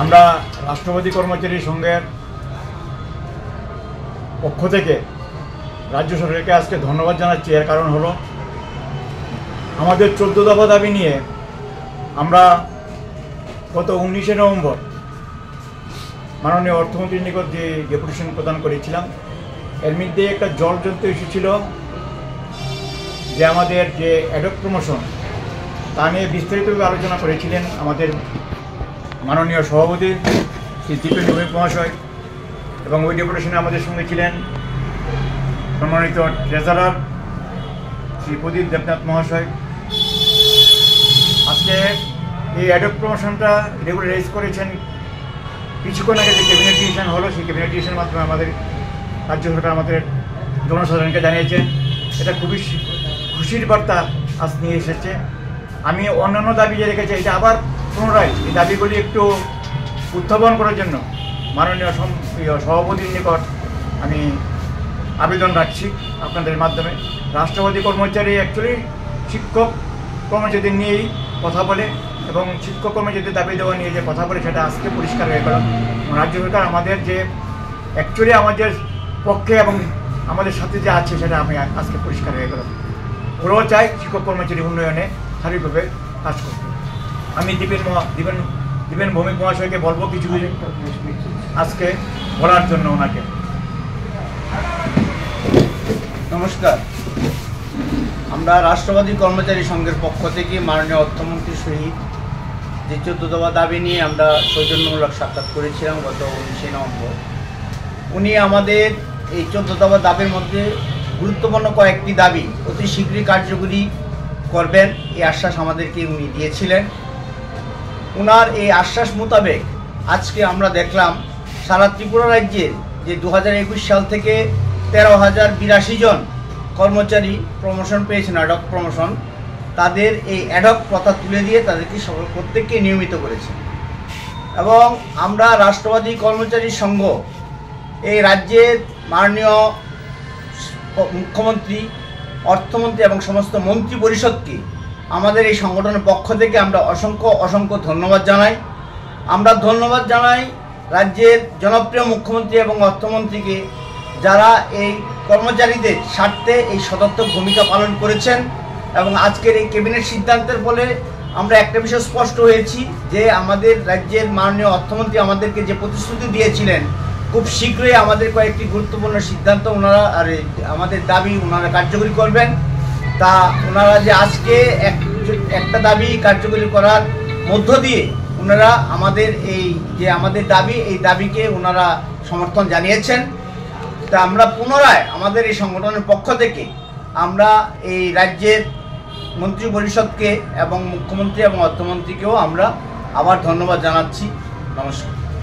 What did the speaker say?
আমরা রাষ্ট্রপতি কর্মচারী সংঘের পক্ষ থেকে রাজ্য সরকারকে আজকে ধন্যবাদ জানাচ্ছি। এর কারণ হলো আমাদের 14 দফা দাবি নিয়ে আমরা গত 19শে নভেম্বর মাননীয় অর্থমন্ত্রীর নিকট যে ডেপুটেশন প্রদান করেছিলাম, এর মধ্যে একটা জলজন্ত ইস্যু ছিল যে আমাদের যে অ্যাডক প্রমোশন তা নিয়ে বিস্তারিতভাবে আলোচনা করেছিলেন আমাদের মাননীয় সভাপতি শ্রী দীপেন ভৌমিক মহাশয়, এবং ওই ডেপুটেশনে আমাদের সঙ্গে ছিলেন সম্মানিত ট্রেজারার শ্রী প্রদীপ দেবনাথ মহাশয়। আজকে এই অ্যাডক প্রমোশনটা রেগুলারাইজ করেছেন কিছুক্ষণ আগে যে ক্যাবিনেট ডিসিশন হলো, সেই ক্যাবিনেট ডিসিশনের মাধ্যমে আমাদের রাজ্য সরকার আমাদের জনসাধারণকে জানিয়েছেন। এটা খুবই খুশির বার্তা আজ নিয়ে এসেছে। আমি অন্যান্য দাবি যে রেখেছি, এটা আবার পুনরায় এই দাবিগুলি একটু উত্থাপন করার জন্য মাননীয় সভাপতির নিকট আমি আবেদন রাখছি আপনাদের মাধ্যমে। রাষ্ট্রপতি কর্মচারী অ্যাকচুয়ালি শিক্ষক কর্মচারীদের নিয়েই কথা বলে, এবং শিক্ষক কর্মচারীদের দাবি দেওয়া নিয়ে যে কথা বলে সেটা আজকে পরিষ্কার হয়ে গেল। রাজ্য সরকার আমাদের যে অ্যাকচুয়ালি আমাদের পক্ষে এবং আমাদের সাথে যে আছে সেটা আমি আজকে পরিষ্কার হয়ে গেল। ওরাও চাই শিক্ষক কর্মচারী উন্নয়নে শারীরিকভাবে কাজ করতে। আমি দীপেন ভৌমিক মহাশয়কে বলবো কিছু আজকে বলার জন্য ওনাকে। নমস্কার। আমরা রাষ্ট্রপতি কর্মচারী সংঘের পক্ষ থেকে মাননীয় অর্থমন্ত্রীর সহিত যে 14 দফা দাবি নিয়ে আমরা সৌজন্যমূলক সাক্ষাৎ করেছিলাম গত 19শে নভেম্বর। উনি আমাদের এই 14 দফা দাবির মধ্যে গুরুত্বপূর্ণ কয়েকটি দাবি অতি শীঘ্রই কার্যকরী করবেন এই আশ্বাস আমাদেরকে উনি দিয়েছিলেন। ওনার এই আশ্বাস মোতাবেক আজকে আমরা দেখলাম সারা ত্রিপুরা রাজ্যের যে 2021 সাল থেকে 13,082 জন কর্মচারী প্রমোশন পেয়েছেন, অ্যাডক প্রমোশন, তাদের এই অ্যাডক প্রথা তুলে দিয়ে তাদেরকে প্রত্যেককে নিয়মিত করেছে। এবং আমরা রাষ্ট্রপতি কর্মচারী সংঘ এই রাজ্যের মাননীয় মুখ্যমন্ত্রী, অর্থমন্ত্রী এবং সমস্ত মন্ত্রী পরিষদকে আমাদের এই সংগঠনের পক্ষ থেকে আমরা অসংখ্য ধন্যবাদ জানাই। আমরা ধন্যবাদ জানাই রাজ্যের জনপ্রিয় মুখ্যমন্ত্রী এবং অর্থমন্ত্রীকে, যারা এই কর্মচারীদের স্বার্থে এই সদর্থক ভূমিকা পালন করেছেন। এবং আজকের এই ক্যাবিনেট সিদ্ধান্তের ফলে আমরা একটা বিষয় স্পষ্ট হয়েছি যে আমাদের রাজ্যের মাননীয় অর্থমন্ত্রী আমাদেরকে যে প্রতিশ্রুতি দিয়েছিলেন খুব শীঘ্রই আমাদের কয়েকটি গুরুত্বপূর্ণ সিদ্ধান্ত ওনারা আর আমাদের দাবি ওনারা কার্যকরী করবেন। তা ওনারা যে আজকে একটা দাবি কার্যকরী করার মধ্য দিয়ে ওনারা আমাদের এই যে আমাদের দাবি, এই দাবিকে ওনারা সমর্থন জানিয়েছেন। তা আমরা পুনরায় আমাদের এই সংগঠনের পক্ষ থেকে আমরা এই রাজ্যের মন্ত্রী পরিষদকে এবং মুখ্যমন্ত্রী এবং অর্থমন্ত্রীকেও আমরা আবার ধন্যবাদ জানাচ্ছি। নমস্কার।